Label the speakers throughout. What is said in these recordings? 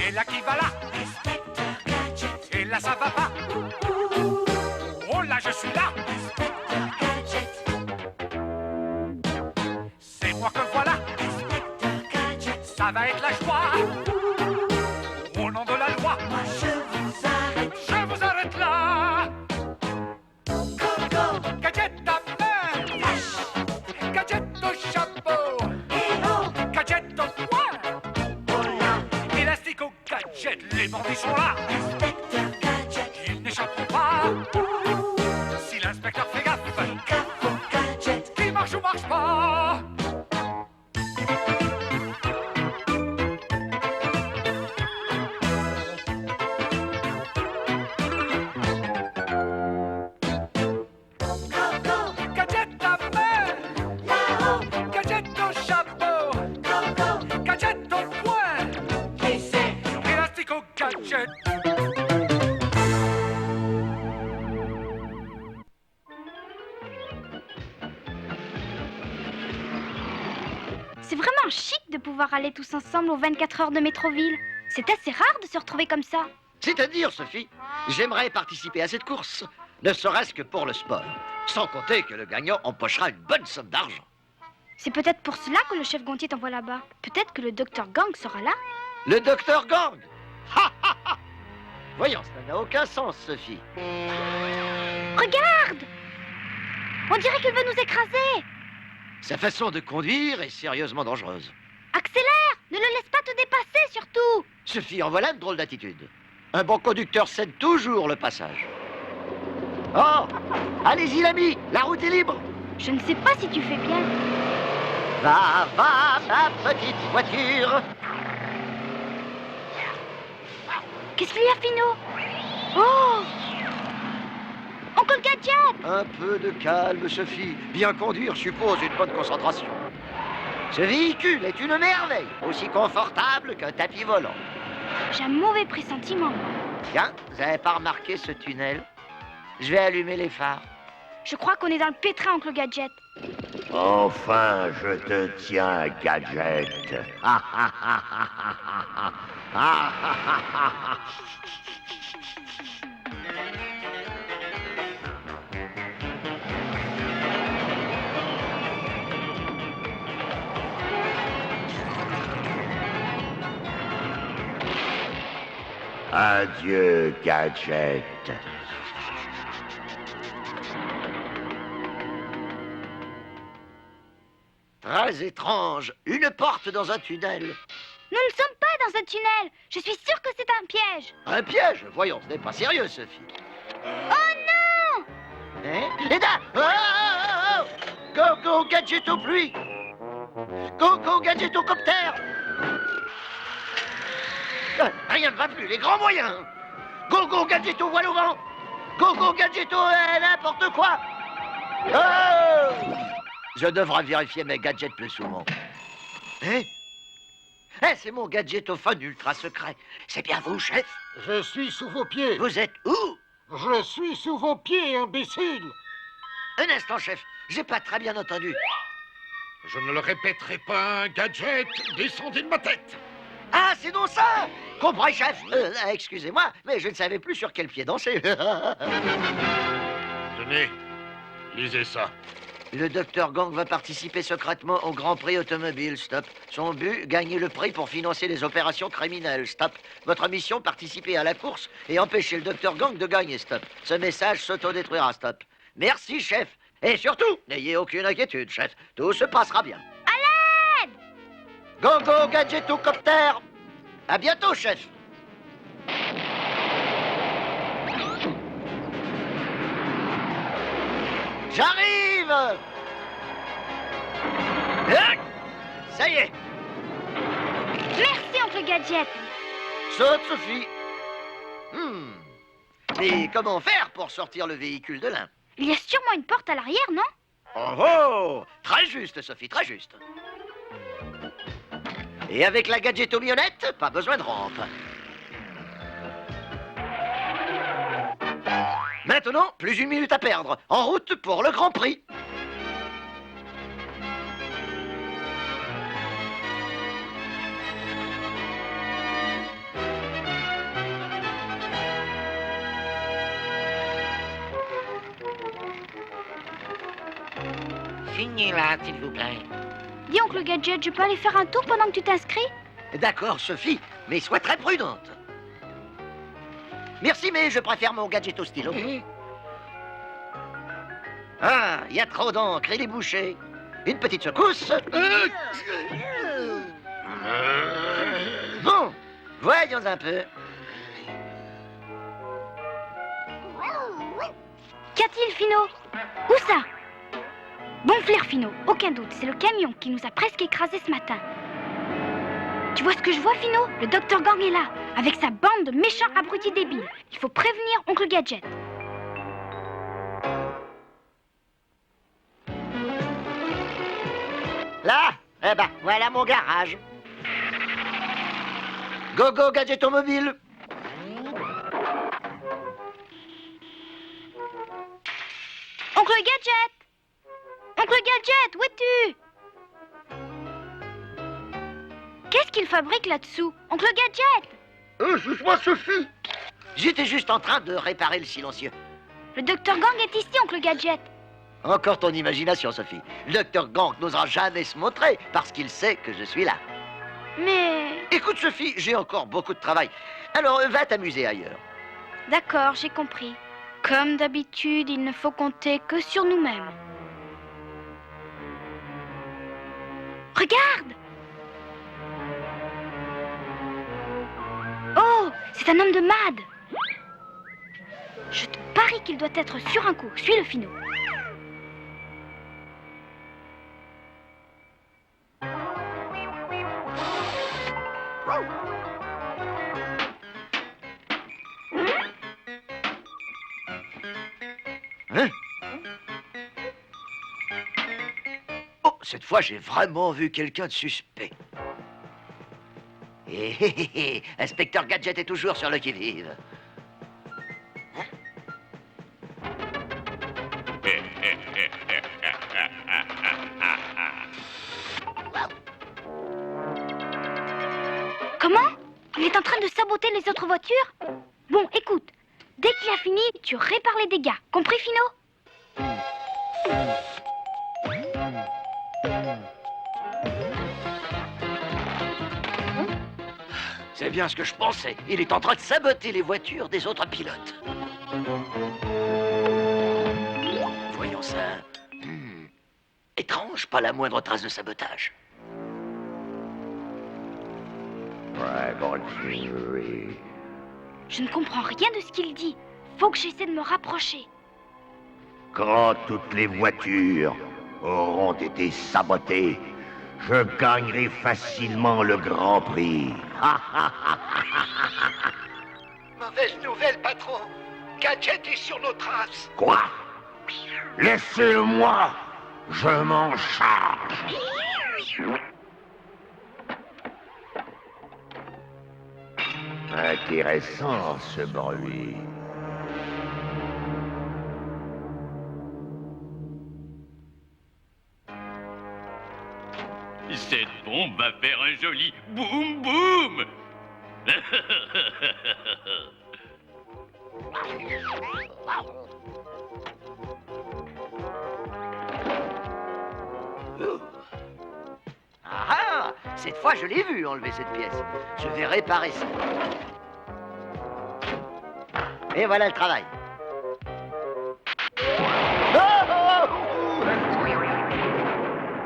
Speaker 1: Et là qui va là?
Speaker 2: Inspecteur Gadget.
Speaker 1: Et là ça va pas? Oh là je suis là!
Speaker 2: Inspecteur Gadget.
Speaker 1: C'est moi que voilà!
Speaker 2: Inspecteur Gadget.
Speaker 1: Ça va être la joie! Au nom de la loi!
Speaker 2: Moi je vous arrête.
Speaker 1: Je vous arrête là!
Speaker 2: Go, go.
Speaker 1: Gadget à main!
Speaker 2: Flash.
Speaker 1: Gadget au chapeau!
Speaker 2: Hello.
Speaker 1: Gadget au poing!
Speaker 2: Oh là.
Speaker 1: Élastique au gadget! Les bandits sont là!
Speaker 2: Inspecteur Gadget.
Speaker 1: Ils n'échapperont pas! Si l'inspecteur fait gaffe!
Speaker 2: Gaffe au gadget.
Speaker 1: Qui marche ou marche pas?
Speaker 2: Go, go.
Speaker 1: Gadget à main!
Speaker 2: Là-haut.
Speaker 1: Gadget au chapeau!
Speaker 2: Go, go.
Speaker 1: Gadget au poing!
Speaker 2: Qui c'est?
Speaker 1: Élastique au gadget!
Speaker 3: C'est vraiment chic de pouvoir aller tous ensemble aux 24 heures de Métroville. C'est assez rare de se retrouver comme ça.
Speaker 4: C'est-à-dire, Sophie, j'aimerais participer à cette course, ne serait-ce que pour le sport. Sans compter que le gagnant empochera une bonne somme d'argent.
Speaker 3: C'est peut-être pour cela que le chef Gontier t'envoie là-bas. Peut-être que le docteur Gang sera là.
Speaker 4: Le docteur Gang. Ha, ha, ha. Voyons, ça n'a aucun sens, Sophie.
Speaker 3: Regarde! On dirait qu'il veut nous écraser.
Speaker 4: Sa façon de conduire est sérieusement dangereuse.
Speaker 3: Accélère! Ne le laisse pas te dépasser, surtout!
Speaker 4: Sophie, en voilà une drôle d'attitude. Un bon conducteur cède toujours le passage. Oh! Allez-y, l'ami, la route est libre.
Speaker 3: Je ne sais pas si tu fais bien.
Speaker 4: Va, va, ma petite voiture.
Speaker 3: Qu'est-ce qu'il y a, Finot? Oh! Oncle Gadget!
Speaker 4: Un peu de calme, Sophie. Bien conduire suppose une bonne concentration. Ce véhicule est une merveille, aussi confortable qu'un tapis volant.
Speaker 3: J'ai un mauvais pressentiment.
Speaker 4: Tiens, vous n'avez pas remarqué ce tunnel? Je vais allumer les phares.
Speaker 3: Je crois qu'on est dans le pétrin, Oncle Gadget.
Speaker 5: Enfin, je te tiens, Gadget. Adieu, Gadget.
Speaker 4: Très étrange, une porte dans un tunnel.
Speaker 3: Nous ne sommes pas dans un tunnel. Je suis sûre que c'est un piège.
Speaker 4: Un piège? Voyons, ce n'est pas sérieux, Sophie.
Speaker 3: Oh non!
Speaker 4: Hein? Et là! Oh, oh, oh, oh. Go, go, Gadget aux pluies! Go, go, Gadget au coptère! Rien ne va plus, les grands moyens! Go, go, Gadget au voile au vent! Go, go, Gadget au n'importe quoi! Oh! Je devrais vérifier mes gadgets plus souvent. Hein? Eh, c'est mon gadgetophone ultra secret. C'est bien vous, chef?
Speaker 6: Je suis sous vos pieds.
Speaker 4: Vous êtes où?
Speaker 6: Je suis sous vos pieds, imbécile.
Speaker 4: Un instant, chef. J'ai pas très bien entendu.
Speaker 6: Je ne le répéterai pas, Gadget. Descendez de ma tête.
Speaker 4: Ah, c'est donc ça! Compris, chef. Excusez-moi, mais je ne savais plus sur quel pied danser.
Speaker 6: Tenez, lisez ça.
Speaker 4: Le docteur Gang va participer secrètement au Grand Prix automobile. Stop. Son but, gagner le prix pour financer les opérations criminelles. Stop. Votre mission, participer à la course et empêcher le docteur Gang de gagner. Stop. Ce message s'autodétruira. Stop. Merci, chef. Et surtout, n'ayez aucune inquiétude, chef. Tout se passera bien.
Speaker 3: À l'aide!
Speaker 4: Go, go, gadgetocopter! À bientôt, chef. J'arrive! Ça y est.
Speaker 3: Merci, Oncle Gadget.
Speaker 4: Saute, Sophie. Et comment faire pour sortir le véhicule de l'un?
Speaker 3: Il y a sûrement une porte à l'arrière, non?
Speaker 4: Oh oh! Très juste, Sophie, très juste. Et avec la gadgetomionnette, pas besoin de rampe. Maintenant, plus une minute à perdre. En route pour le Grand Prix.
Speaker 7: fini là, s'il vous plaît.
Speaker 3: Dis, oncle Gadget, je peux aller faire un tour pendant que tu t'inscris?
Speaker 4: D'accord, Sophie, mais sois très prudente. Merci, mais je préfère mon gadget au stylo. Ah, il y a trop d'encre, il est bouché. Une petite secousse. Bon, voyons un peu.
Speaker 3: Qu'y a-t-il, Fino? Où ça? Bon flair, Fino, aucun doute, c'est le camion qui nous a presque écrasés ce matin. Tu vois ce que je vois, Fino? Le Dr Gang est là, avec sa bande de méchants abrutis débiles. Il faut prévenir oncle Gadget.
Speaker 4: Là, eh ben, voilà mon garage. Go, go, gadget automobile.
Speaker 3: Oncle Gadget! Oncle Gadget, où es-tu? Qu'est-ce qu'il fabrique là-dessous? Oncle Gadget!
Speaker 6: Excuse-moi, Sophie.
Speaker 4: J'étais juste en train de réparer le silencieux.
Speaker 3: Le Dr Gang est ici, oncle Gadget.
Speaker 4: Encore ton imagination, Sophie. Le Dr Gang n'osera jamais se montrer parce qu'il sait que je suis là.
Speaker 3: Mais...
Speaker 4: Écoute, Sophie, j'ai encore beaucoup de travail. Alors, va t'amuser ailleurs.
Speaker 3: D'accord, j'ai compris. Comme d'habitude, il ne faut compter que sur nous-mêmes. Regarde! Oh, c'est un homme de Mad. Je te parie qu'il doit être sur un coup. Suis le Fino.
Speaker 4: Hein? Oh, cette fois, j'ai vraiment vu quelqu'un de suspect. Inspecteur Gadget est toujours sur le qui-vive.
Speaker 3: Comment? Il est en train de saboter les autres voitures? Bon, écoute. Dès qu'il a fini, tu répares les dégâts. Compris, Fino?
Speaker 4: C'est bien ce que je pensais. Il est en train de saboter les voitures des autres pilotes. Voyons ça. Étrange, pas la moindre trace de sabotage.
Speaker 5: Dragon Fury.
Speaker 3: Je ne comprends rien de ce qu'il dit. Faut que j'essaie de me rapprocher.
Speaker 5: Quand toutes les voitures auront été sabotées, je gagnerai facilement le Grand Prix.
Speaker 6: Mauvaise nouvelle, patron. Gadget est sur nos traces.
Speaker 5: Quoi? Laissez-le-moi. Je m'en charge. Intéressant ce bruit.
Speaker 1: Cette bombe va faire un joli boum boum.
Speaker 4: Ah, cette fois, je l'ai vu enlever cette pièce. Je vais réparer ça. Et voilà le travail.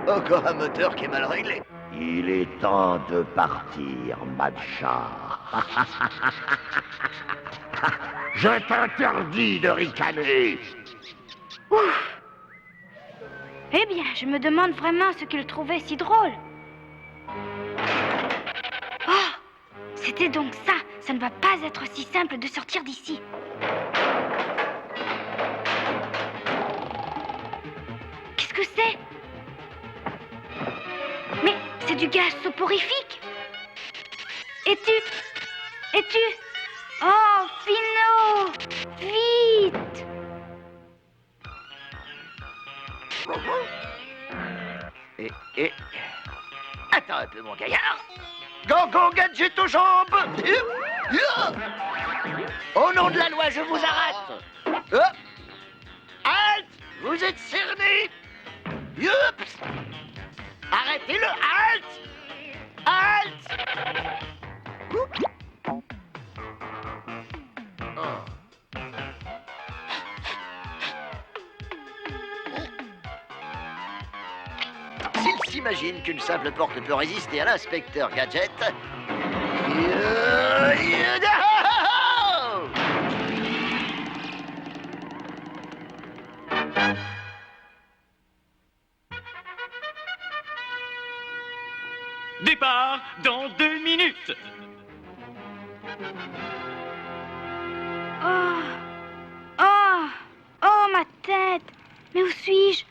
Speaker 4: Encore un moteur qui est mal réglé.
Speaker 5: Il est temps de partir, Madcha. Je t'interdis de ricaner.
Speaker 3: Ouf! Eh bien, je me demande vraiment ce qu'il trouvait si drôle. Oh! C'était donc ça. Ça ne va pas être si simple de sortir d'ici. Qu'est-ce que c'est? Mais c'est du gaz soporifique. Es-tu... Oh, Fino! Vite!
Speaker 4: Et... Attends un peu, mon gaillard. Go, go, gadget aux jambes. Au nom de la loi, je vous arrête. Halte! Vous êtes cernés. arrêtez-le! Halte! Halte! Oh. S'il s'imagine qu'une simple porte peut résister à l'inspecteur Gadget...
Speaker 1: Départ dans 2 minutes.
Speaker 3: Oh, oh, oh, ma tête. Mais où suis-je?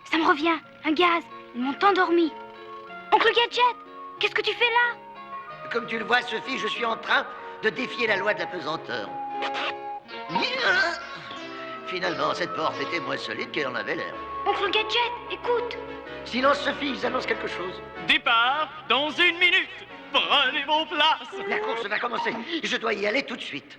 Speaker 3: Ça me revient, un gaz. Ils m'ont endormi. Oncle Gadget, qu'est-ce que tu fais là?
Speaker 4: Comme tu le vois, Sophie, je suis en train de défier la loi de la pesanteur. Finalement, cette porte était moins solide qu'elle en avait l'air.
Speaker 3: Oncle Gadget, écoute.
Speaker 4: Silence, Sophie, ils annoncent quelque chose.
Speaker 1: Départ dans 1 minute. Prenez vos places.
Speaker 4: La course va commencer. Je dois y aller tout de suite.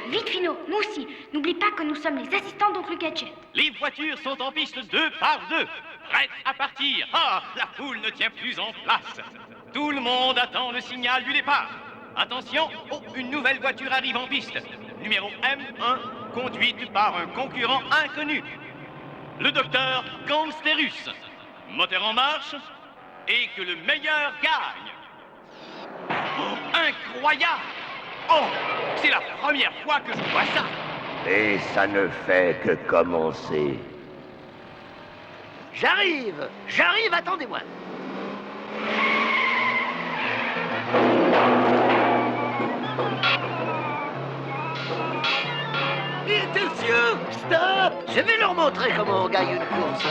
Speaker 3: Vite, Fino, nous aussi. N'oublie pas que nous sommes les assistants d'Oncle Gadget.
Speaker 1: Les voitures sont en piste 2 par 2. Prêtes à partir. Ah, la foule ne tient plus en place. Tout le monde attend le signal du départ. Attention, oh, une nouvelle voiture arrive en piste. Numéro M1, conduite par un concurrent inconnu. Le docteur Gangsterus. Moteur en marche, et que le meilleur gagne. Oh, incroyable! Oh, c'est la première fois que je vois ça.
Speaker 5: Et ça ne fait que commencer.
Speaker 4: J'arrive, attendez-moi. Attention, stop! Je vais leur montrer comment on gagne une course.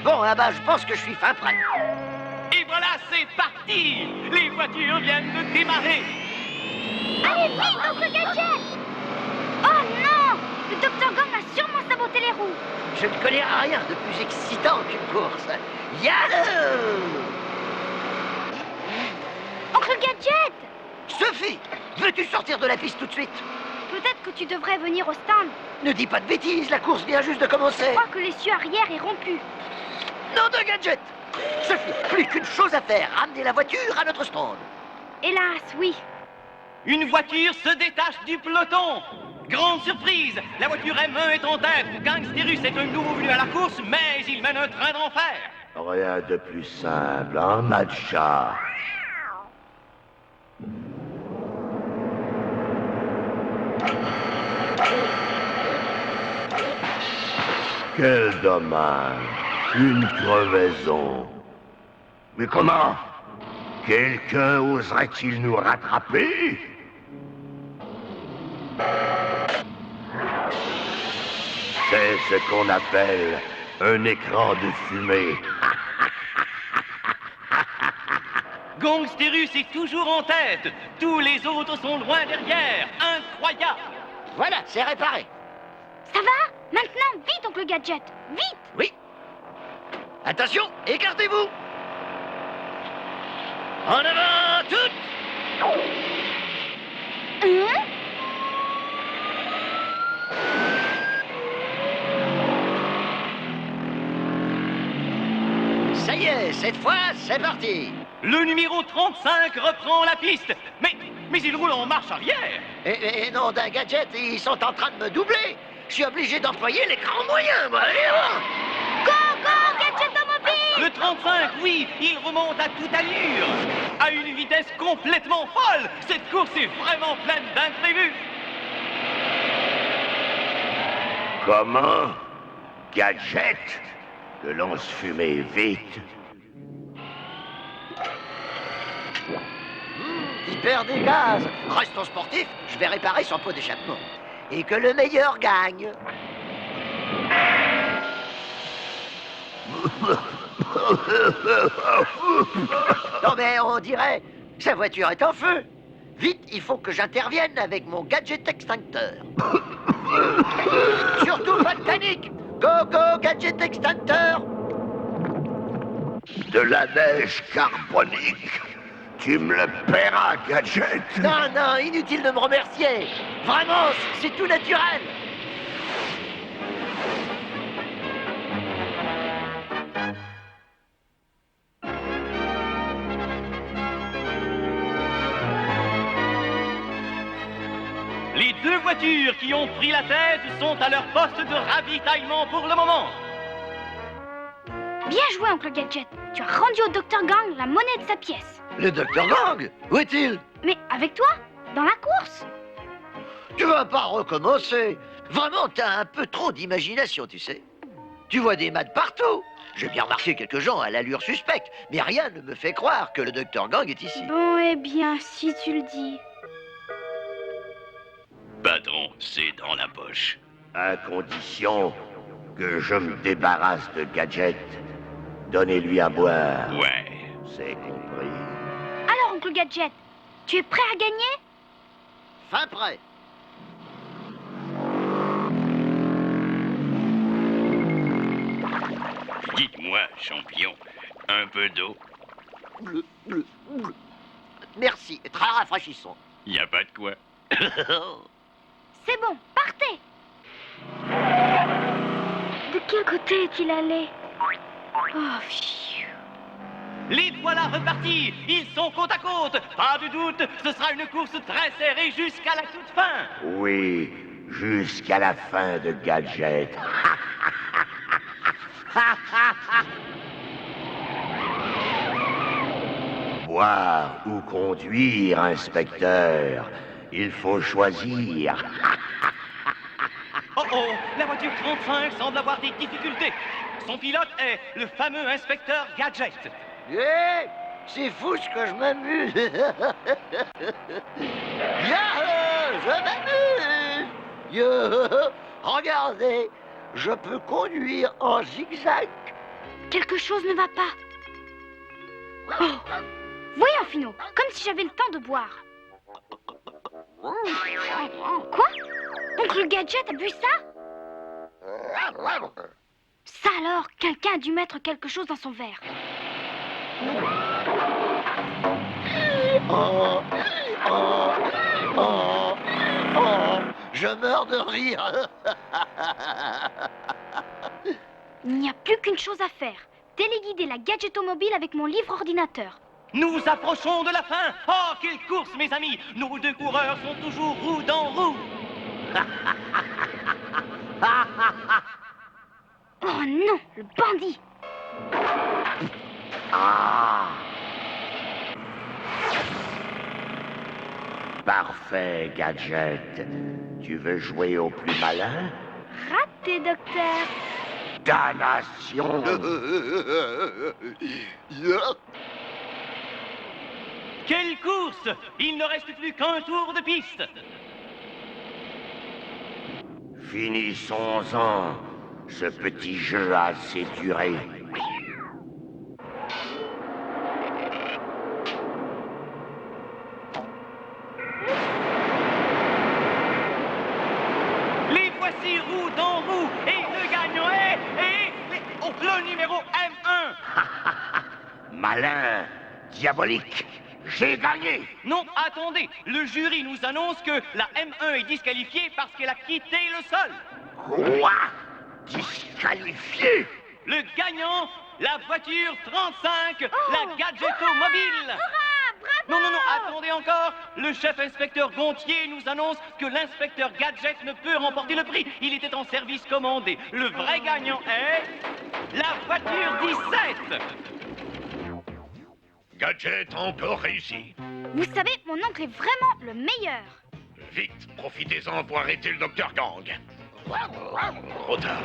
Speaker 4: Bon, ah bah, je pense que je suis fin prêt.
Speaker 1: Et voilà, c'est parti! Les voitures viennent de démarrer.
Speaker 3: Allez, vite, Oncle Gadget! Oh non! Le docteur Gang a sûrement saboté les roues.
Speaker 4: Je ne connais rien de plus excitant qu'une course. Yahoo!
Speaker 3: Oncle Gadget!
Speaker 4: Sophie, veux-tu sortir de la piste tout de suite?
Speaker 3: Peut-être que tu devrais venir au stand.
Speaker 4: Ne dis pas de bêtises, la course vient juste de commencer.
Speaker 3: Je crois que l'essieu arrière est rompu.
Speaker 4: Non de Gadget! Sophie, plus qu'une chose à faire, ramener la voiture à notre stand.
Speaker 3: Hélas, oui.
Speaker 1: Une voiture se détache du peloton. Grande surprise, la voiture M1 est en tête. Gangsterus est un nouveau venu à la course, mais il mène un train d'enfer.
Speaker 5: Rien de plus simple, hein, Matcha? Quel dommage. Une crevaison. Mais comment? Quelqu'un oserait-il nous rattraper? C'est ce qu'on appelle un écran de fumée.
Speaker 1: Gangsterus est toujours en tête. Tous les autres sont loin derrière. Incroyable.
Speaker 4: Voilà, c'est réparé.
Speaker 3: Ça va? Maintenant, vite, Oncle Gadget. Vite!
Speaker 4: Oui. Attention, écartez-vous. En avant, toutes.
Speaker 3: Hein?
Speaker 4: Ça y est, cette fois, c'est parti.
Speaker 1: Le numéro 35 reprend la piste. Mais il roule en marche arrière.
Speaker 4: Et non, d'un Gadget, ils sont en train de me doubler. Je suis obligé d'employer les grands moyens, moi.
Speaker 3: Go, go, Gadget automobile!
Speaker 1: Le 35, oui, il remonte à toute allure. À une vitesse complètement folle. Cette course est vraiment pleine d'imprévus.
Speaker 5: Comment? Gadget? Que l'on se fumait vite.
Speaker 4: Il perd des gaz. Restons sportifs, je vais réparer son pot d'échappement. Et que le meilleur gagne. Non mais on dirait, sa voiture est en feu. Vite, il faut que j'intervienne avec mon gadget extincteur. Surtout pas de panique. Go, go, gadget extincteur.
Speaker 5: De la neige carbonique? Tu me le paieras, Gadget.
Speaker 4: Non, non, inutile de me remercier. Vraiment, c'est tout naturel.
Speaker 1: Les deux voitures qui ont pris la tête sont à leur poste de ravitaillement pour le moment.
Speaker 3: Bien joué, Oncle Gadget. Tu as rendu au Dr Gang la monnaie de sa pièce.
Speaker 4: Le Dr Gang? Où est-il?
Speaker 3: Mais avec toi, dans la course.
Speaker 4: Tu vas pas recommencer. Vraiment, t'as un peu trop d'imagination, tu sais. Tu vois des maths partout. J'ai bien remarqué quelques gens à l'allure suspecte, mais rien ne me fait croire que le Dr Gang est ici.
Speaker 3: Bon, eh bien, si tu le dis.
Speaker 1: Patron, c'est dans la poche.
Speaker 5: À condition que je me débarrasse de Gadget. Donnez-lui à boire.
Speaker 1: Ouais.
Speaker 5: C'est compris.
Speaker 3: Alors, Oncle Gadget, tu es prêt à gagner?
Speaker 4: Fin prêt.
Speaker 1: Dites-moi, champion, un peu d'eau?
Speaker 4: Merci, très rafraîchissant.
Speaker 1: Y a pas de quoi.
Speaker 3: C'est bon, partez. De quel côté est-il allé? Oh, pfiou.
Speaker 1: Les voilà repartis. Ils sont côte à côte. Pas de doute, ce sera une course très serrée jusqu'à la toute fin.
Speaker 5: Oui, jusqu'à la fin de Gadget. Boire ou conduire, inspecteur. Il faut choisir.
Speaker 1: Oh oh, la voiture 35 semble avoir des difficultés. Son pilote est le fameux inspecteur Gadget.
Speaker 4: Eh, c'est fou ce que je m'amuse. Yahoo, je m'amuse. Yo, regardez, je peux conduire en zigzag.
Speaker 3: Quelque chose ne va pas. Oh. Voyons, Fino, comme si j'avais le temps de boire. Quoi? Oncle Gadget a bu ça? Ça alors, quelqu'un a dû mettre quelque chose dans son verre.
Speaker 4: Oh, oh, oh, oh, je meurs de rire.
Speaker 3: Il n'y a plus qu'une chose à faire. Téléguider la gadgetomobile avec mon livre ordinateur.
Speaker 1: Nous approchons de la fin. Oh, quelle course, mes amis. Nos deux coureurs sont toujours roue dans roue.
Speaker 3: Oh non, le bandit!
Speaker 5: Ah! Parfait, Gadget. Tu veux jouer au plus malin?
Speaker 3: Raté, docteur.
Speaker 5: Damnation!
Speaker 1: Quelle course! Il ne reste plus qu'un tour de piste.
Speaker 5: Finissons-en. Ce petit jeu a assez duré.
Speaker 1: Les voici roue dans roue. Et le gagnant est... Oh, le numéro M1.
Speaker 5: Malin, diabolique, j'ai gagné.
Speaker 1: Non, attendez. Le jury nous annonce que la M1 est disqualifiée parce qu'elle a quitté le sol.
Speaker 5: Quoi? Disqualifié?
Speaker 1: Le gagnant, la voiture 35, la Gadgetomobile. Non, non, non, attendez encore. Le chef inspecteur Gontier nous annonce que l'inspecteur Gadget ne peut remporter le prix. Il était en service commandé. Le vrai gagnant est... la voiture 17.
Speaker 6: Gadget a encore réussi.
Speaker 3: Vous savez, mon oncle est vraiment le meilleur.
Speaker 6: Vite, profitez-en pour arrêter le Dr Gang. Trop tard.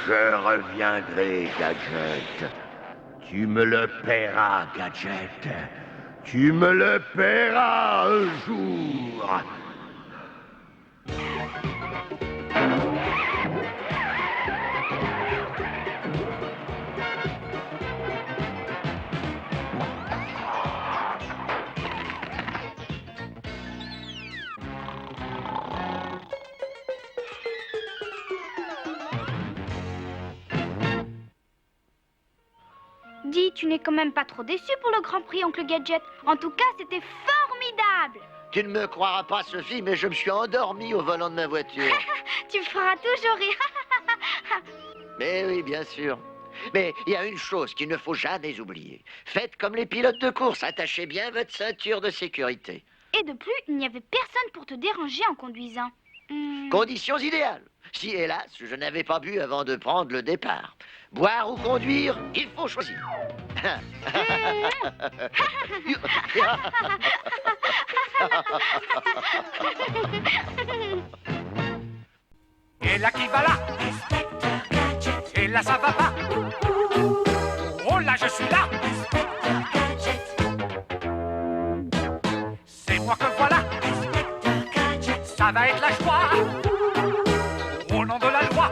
Speaker 5: Je reviendrai, Gadget. Tu me le paieras, Gadget. Tu me le paieras un jour.
Speaker 3: Dis, tu n'es quand même pas trop déçu pour le Grand Prix, Oncle Gadget. En tout cas, c'était formidable.
Speaker 4: Tu ne me croiras pas, Sophie, mais je me suis endormi au volant de ma voiture.
Speaker 3: Tu me feras toujours rire.
Speaker 4: Mais oui, bien sûr. Mais il y a une chose qu'il ne faut jamais oublier. Faites comme les pilotes de course, attachez bien votre ceinture de sécurité.
Speaker 3: Et de plus, il n'y avait personne pour te déranger en conduisant.
Speaker 4: Conditions idéales. Si, hélas, je n'avais pas bu avant de prendre le départ. Boire ou conduire, il faut choisir.
Speaker 7: Et là qui va là? Et là ça va pas? Oh là je suis là! C'est moi que voilà! Ça va être la joie! Au nom de la loi!